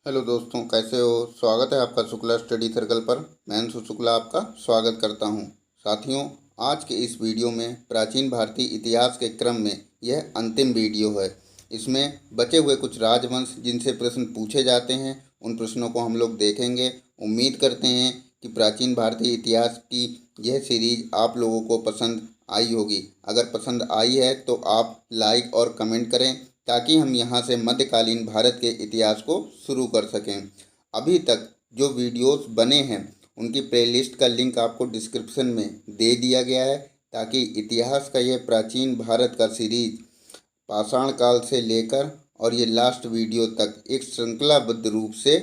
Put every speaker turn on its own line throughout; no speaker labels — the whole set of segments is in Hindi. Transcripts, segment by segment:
हेलो दोस्तों, कैसे हो। स्वागत है आपका शुक्ला स्टडी सर्कल पर। मैं अंशु शुक्ला आपका स्वागत करता हूं। साथियों, आज के इस वीडियो में प्राचीन भारतीय इतिहास के क्रम में यह अंतिम वीडियो है। इसमें बचे हुए कुछ राजवंश जिनसे प्रश्न पूछे जाते हैं, उन प्रश्नों को हम लोग देखेंगे। उम्मीद करते हैं कि प्राचीन भारतीय इतिहास की यह सीरीज आप लोगों को पसंद आई होगी। अगर पसंद आई है तो आप लाइक और कमेंट करें ताकि हम यहाँ से मध्यकालीन भारत के इतिहास को शुरू कर सकें। अभी तक जो वीडियोस बने हैं उनकी प्लेलिस्ट का लिंक आपको डिस्क्रिप्शन में दे दिया गया है, ताकि इतिहास का यह प्राचीन भारत का सीरीज पाषाण काल से लेकर और ये लास्ट वीडियो तक एक श्रृंखलाबद्ध रूप से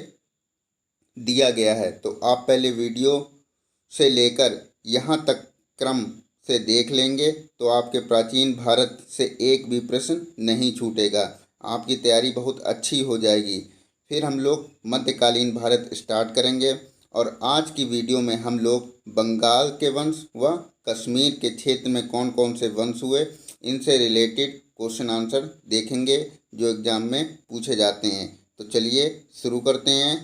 दिया गया है। तो आप पहले वीडियो से लेकर यहाँ तक क्रम से देख लेंगे तो आपके प्राचीन भारत से एक भी प्रश्न नहीं छूटेगा। आपकी तैयारी बहुत अच्छी हो जाएगी। फिर हम लोग मध्यकालीन भारत स्टार्ट करेंगे और आज की वीडियो में हम लोग बंगाल के वंश व कश्मीर के क्षेत्र में कौन कौन से वंश हुए, इनसे रिलेटेड क्वेश्चन आंसर देखेंगे जो एग्ज़ाम में पूछे जाते हैं। तो चलिए शुरू करते हैं।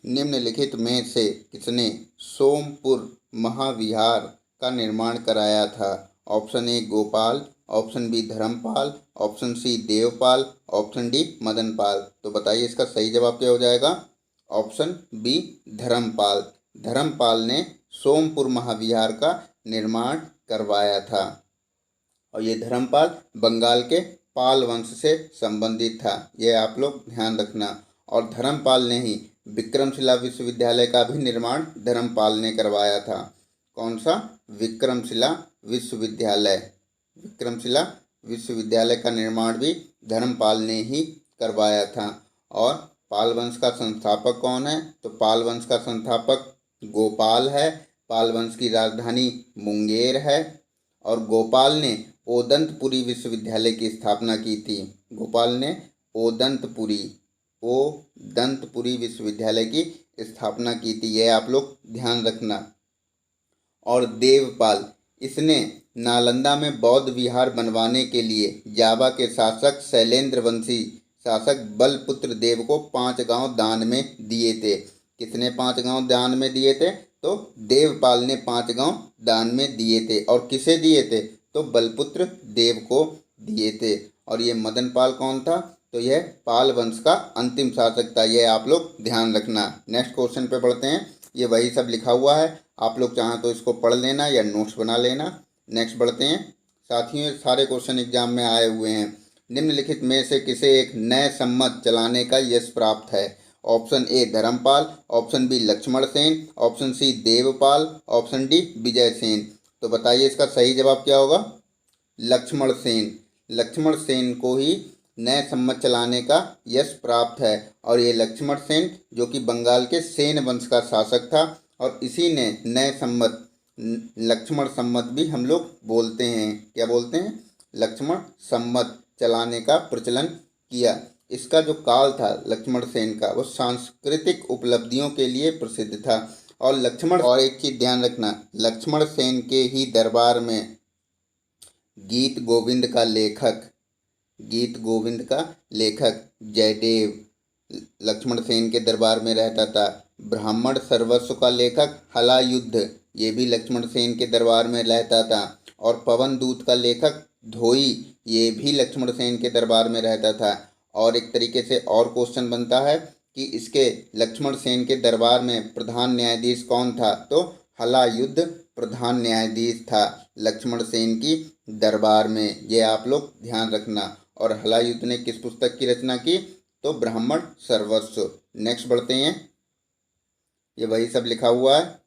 निम्नलिखित में से किसने सोमपुर महाविहार का निर्माण कराया था। Option A Gopal, option B Dharmapal, option C Devpal, option D Madanpal. तो बताइए इसका सही जवाब क्या हो जाएगा। Option B Dharmpal. धर्मपाल ने सोमपुर महाविहार का निर्माण करवाया था और ये धर्मपाल बंगाल के पाल वंश से संबंधित था। यह आप लोग ध्यान रखना। और धर्मपाल ने ही विक्रमशिला विश्वविद्यालय का भी निर्माण धर्मपाल ने करवाया था। कौन सा? विक्रमशिला विश्वविद्यालय। विक्रमशिला विश्वविद्यालय का निर्माण भी धर्मपाल ने ही करवाया था। और पाल वंश का संस्थापक कौन है? तो पाल वंश का संस्थापक गोपाल है। पाल वंश की राजधानी मुंगेर है और गोपाल ने ओदंतपुरी विश्वविद्यालय की स्थापना की थी। गोपाल ने ओदंतपुरी विश्वविद्यालय की स्थापना की थी। यह आप लोग ध्यान रखना। और देवपाल, इसने नालंदा में बौद्ध विहार बनवाने के लिए जावा के शासक शैलेंद्र वंशी शासक बलपुत्र देव को 5 गांव दान में दिए थे। किसने 5 गांव दान में दिए थे? तो देवपाल ने 5 गांव दान में दिए थे। और किसे दिए थे? तो बलपुत्र देव को दिए थे। और ये मदनपाल कौन था? तो यह पाल वंश का अंतिम शासक था। यह आप लोग ध्यान रखना। नेक्स्ट क्वेश्चन पे बढ़ते हैं। ये वही सब लिखा हुआ है, आप लोग चाहें तो इसको पढ़ लेना या नोट्स बना लेना। नेक्स्ट बढ़ते हैं। साथियों, सारे क्वेश्चन एग्जाम में आए हुए हैं। निम्नलिखित में से किसे एक नए सम्मत चलाने का यश प्राप्त है। Option A Dharmapal, option B Lakshman Sen, option C Devpal, option D Vijay Sen. तो बताइए इसका सही जवाब क्या होगा। लक्ष्मण सेन। लक्ष्मण सेन को ही नए सम्मत चलाने का यश प्राप्त है। और ये लक्ष्मण सेन जो कि बंगाल के सेन वंश का शासक था और इसी ने नए सम्मत, लक्ष्मण सम्मत भी हम लोग बोलते हैं। क्या बोलते हैं? लक्ष्मण सम्मत चलाने का प्रचलन किया। इसका जो काल था लक्ष्मण सेन का, वो सांस्कृतिक उपलब्धियों के लिए प्रसिद्ध था। और एक चीज़ ध्यान रखना, लक्ष्मण सेन के ही दरबार में गीत गोविंद का लेखक जयदेव लक्ष्मण सेन के दरबार में रहता था। ब्राह्मण सर्वस्व का लेखक हलायुद्ध, ये भी लक्ष्मण सेन के दरबार में रहता था। और पवन दूत का लेखक धोई, ये भी लक्ष्मण सेन के दरबार में रहता था। और एक तरीके से और क्वेश्चन बनता है कि इसके लक्ष्मण सेन के दरबार में प्रधान न्यायाधीश कौन था? तो हलायुद्ध प्रधान न्यायाधीश था लक्ष्मण सेन की दरबार में। ये आप लोग ध्यान रखना। और हलायुद्ध ने किस पुस्तक की रचना की? तो ब्राह्मण सर्वस्व। नेक्स्ट बढ़ते हैं। ये वही सब लिखा हुआ है।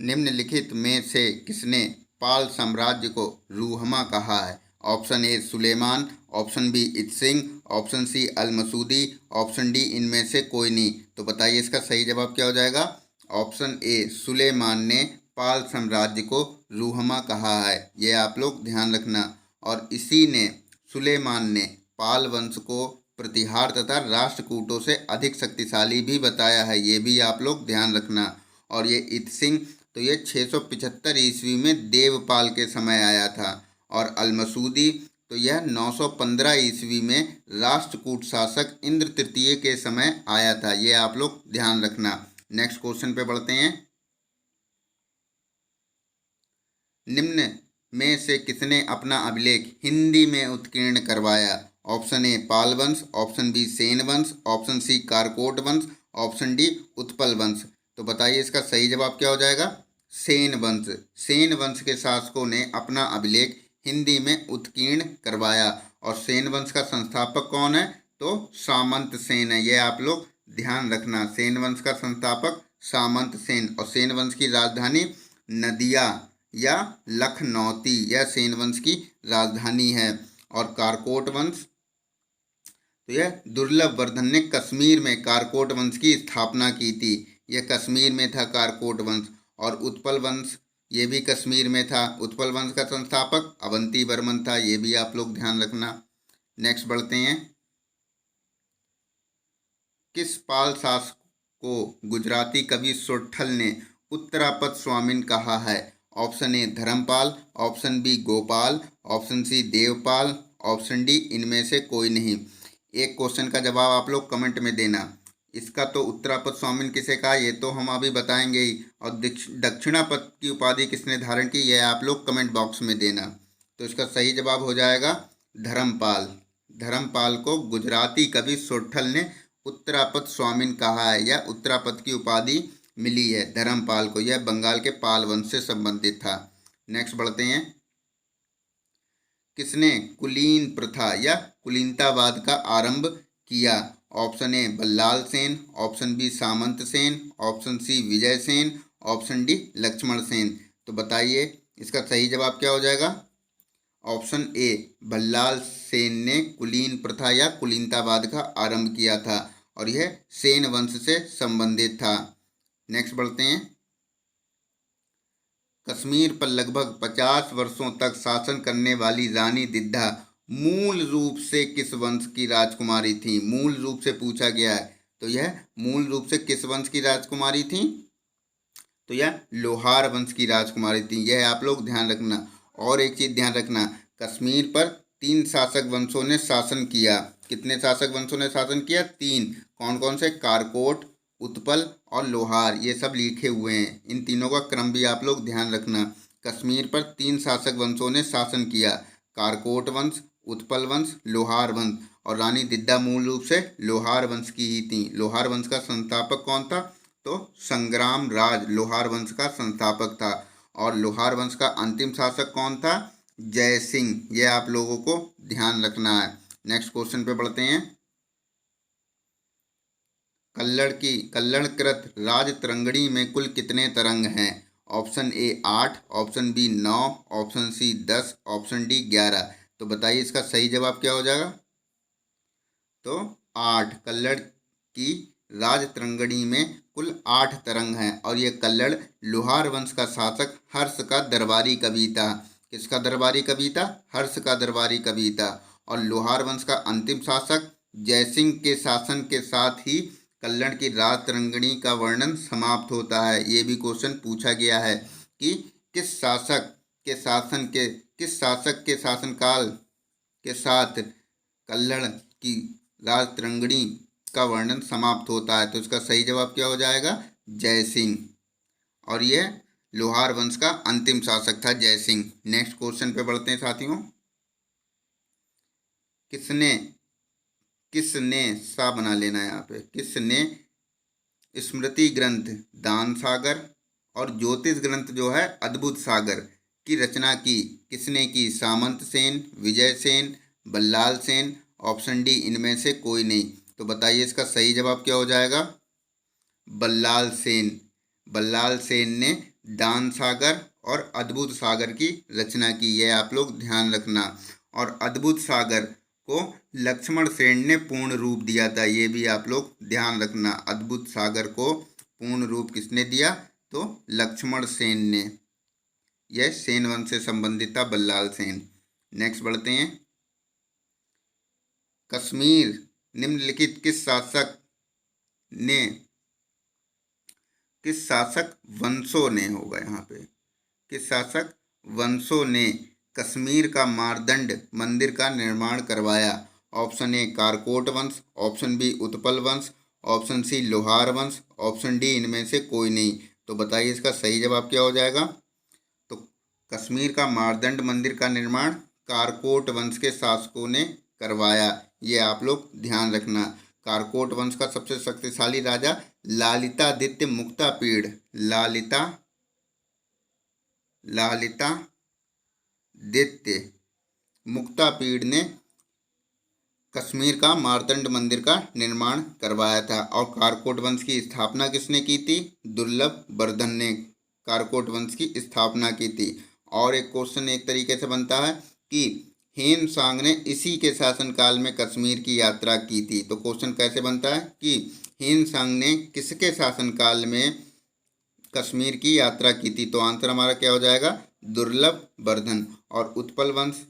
निम्नलिखित में से किसने पाल साम्राज्य को रूहमा कहा है। Option A Sulaiman, option B Itsing, option C Al-Masudi, option D इनमें से कोई नहीं। तो बताइए इसका सही जवाब क्या हो जाएगा। ऑप्शन ए सुलेमान ने पाल साम्राज्य को रूहमा कहा है। ये आप लोग ध्यान रखना। और इसी ने सुलेमान ने पाल वंश को प्रतिहार तथा राष्ट्रकूटों से अधिक शक्तिशाली भी बताया है। ये भी आप लोग ध्यान रखना। और ये इत्सिंग तो ये 675 ईस्वी में देवपाल के समय आया था। और अल-मसूदी तो यह 915 ईस्वी में राष्ट्रकूट शासक इंद्र तृतीय के समय आया था। ये आप लोग ध्यान रखना। नेक्स्ट क्वेश्चन पे बढ़ते हैं। निम्न में से किसने अपना अभिलेख हिंदी में उत्कीर्ण करवाया? ऑप्शन ए पाल वंश, ऑप्शन बी सेन वंश, ऑप्शन सी कारकोट वंश, ऑप्शन डी उत्पल वंश। तो बताइए इसका सही जवाब क्या हो जाएगा? सेन वंश। सेन वंश के शासकों ने अपना अभिलेख हिंदी में उत्कीर्ण करवाया। और सेन वंश का संस्थापक कौन है? तो सामंत सेन है। यह आप लोग ध्यान रखना। सेन वंश का संस्थापक सामंत सेन। और सेन वंश की राजधानी नदिया या लखनौती, यह सेन वंश की राजधानी है। और कारकोट वंश, तो यह दुर्लभ वर्धन ने कश्मीर में कारकोट वंश की स्थापना की थी। यह कश्मीर में था कारकोट वंश। और उत्पल वंश, ये भी कश्मीर में था। उत्पल वंश का संस्थापक अवंती वर्मन था। ये भी आप लोग ध्यान रखना। नेक्स्ट बढ़ते हैं। किस पाल शासक को गुजराती कवि सोरठल ने उत्तरापद स्वामिन कहा है? Option A Dharmapal, option B Gopal, option C Devpal, option D इनमें से कोई नहीं। एक क्वेश्चन का जवाब आप लोग कमेंट में देना। इसका तो उत्तरापद स्वामिन किसे कहा ये तो हम अभी बताएंगे ही। और दक्षिणापद की उपाधि किसने धारण की यह आप लोग कमेंट बॉक्स में देना। तो इसका सही जवाब हो जाएगा धर्मपाल। धर्मपाल को गुजराती कवि सोरठल ने उत्तरापद स्वामिन कहा है, या उत्तरापद की उपाधि मिली है धर्मपाल को। यह बंगाल के पाल वंश से संबंधित था। नेक्स्ट बढ़ते हैं। किसने कुलीन प्रथा या कुलीनतावाद का आरंभ किया? Option A Ballal Sen, option B Samanta Sen, option C Vijay Sen, option D Lakshman Sen. तो बताइए इसका सही जवाब क्या हो जाएगा? ऑप्शन ए बल्लाल सेन ने कुलीन प्रथा या कुलीनतावाद का आरंभ किया था। और यह सेन वंश से संबंधित था। नेक्स्ट बढ़ते हैं। कश्मीर पर लगभग 50 वर्षों तक शासन करने वाली रानी दिद्धा मूल रूप से किस वंश की राजकुमारी थी? मूल रूप से पूछा गया है। तो यह मूल रूप से किस वंश की राजकुमारी थी? तो यह लोहार वंश की राजकुमारी थी। यह आप लोग ध्यान रखना। और एक चीज़ ध्यान रखना, कश्मीर पर 3 शासक वंशों ने शासन किया। कितने शासक वंशों ने शासन किया? 3। कौन कौन से? कारकोट, उत्पल और लोहार। ये सब लिखे हुए हैं। इन तीनों का क्रम भी आप लोग ध्यान रखना। कश्मीर पर 3 शासक वंशों ने शासन किया, कारकोट वंश, उत्पल वंश, लोहार वंश। और रानी दिद्धा मूल रूप से लोहार वंश की ही थी। लोहार वंश का संस्थापक कौन था? तो संग्राम राज लोहार वंश का संस्थापक था। और लोहार वंश का अंतिम शासक कौन था? जय सिंह। यह आप लोगों को ध्यान रखना है। नेक्स्ट क्वेश्चन पे बढ़ते हैं। कल्लड़कृत राजतरंगिणी में कुल कितने तरंग हैं? Option A 8, option B 9, option C 10, option D 11। तो बताइए इसका सही जवाब क्या हो जाएगा? तो 8। कल्लड़ की राजतरंगिणी में कुल 8 तरंग हैं। और ये कल्लड़ लोहार वंश का शासक हर्ष का दरबारी कवि था। किसका दरबारी कवि था? हर्ष का दरबारी कवि था। और लोहार वंश का अंतिम शासक जयसिंह के शासन के साथ ही कल्लड़ की राजतरंगिणी का वर्णन समाप्त होता है। ये भी क्वेश्चन पूछा गया है कि किस शासक के शासनकाल के साथ कल्लड़ की राजतरंगिणी का वर्णन समाप्त होता है। तो इसका सही जवाब क्या हो जाएगा? जय सिंह। और यह लोहार वंश का अंतिम शासक था जय सिंह। नेक्स्ट क्वेश्चन पे बढ़ते हैं साथियों। किसने सा बना लेना है यहाँ पे। किसने स्मृति ग्रंथ दान सागर और ज्योतिष ग्रंथ जो है अद्भुत सागर की रचना की? किसने की? सामंत सेन, विजय सेन, बल्लाल सेन, ऑप्शन डी इनमें से कोई नहीं। तो बताइए इसका सही जवाब क्या हो जाएगा? बल्लाल सेन। बल्लाल सेन ने दान सागर और अद्भुत सागर की रचना की। यह आप लोग ध्यान रखना। और अद्भुत सागर को लक्ष्मण सेन ने पूर्ण रूप दिया था। ये भी आप लोग ध्यान रखना। अद्भुत सागर को पूर्ण रूप किसने दिया? तो लक्ष्मण सेन ने। यह सेन वंश से संबंधित था, बल्लाल सेन। नेक्स्ट बढ़ते हैं। कश्मीर निम्नलिखित किस शासक वंशों ने होगा यहाँ पे। किस शासक वंशों ने कश्मीर का मारदंड मंदिर का निर्माण करवाया? ऑप्शन ए कारकोट वंश, ऑप्शन बी उत्पल वंश, ऑप्शन सी लोहार वंश, ऑप्शन डी इनमें से कोई नहीं। तो बताइए इसका सही जवाब क्या हो जाएगा। तो कश्मीर का मारदंड मंदिर का निर्माण कारकोट वंश के शासकों ने करवाया। ये आप लोग ध्यान रखना। कारकोट वंश का सबसे शक्तिशाली राजा लालितादित्य मुक्तापीड़, लालितादित्य मुक्तापीड़ ने कश्मीर का मारदंड मंदिर का निर्माण करवाया था। और कारकोट वंश की स्थापना किसने की थी? दुर्लभ वर्धन ने कारकोट वंश की स्थापना की थी। और एक क्वेश्चन एक तरीके से बनता है कि हेन सांग ने इसी के शासनकाल में कश्मीर की यात्रा की थी। तो क्वेश्चन कैसे बनता है कि हेन सांग ने किसके शासनकाल में कश्मीर की यात्रा की थी? तो आंसर हमारा क्या हो जाएगा? दुर्लभ वर्धन। और उत्पल वंश,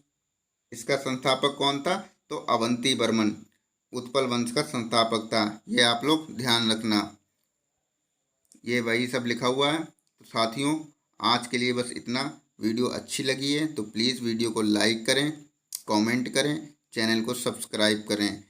इसका संस्थापक कौन था? तो अवंती वर्मन उत्पल वंश का संस्थापक था। ये आप लोग ध्यान रखना। ये वही सब लिखा हुआ है। तो साथियों, आज के लिए बस इतना। वीडियो अच्छी लगी है तो प्लीज़ वीडियो को लाइक करें, कमेंट करें, चैनल को सब्सक्राइब करें।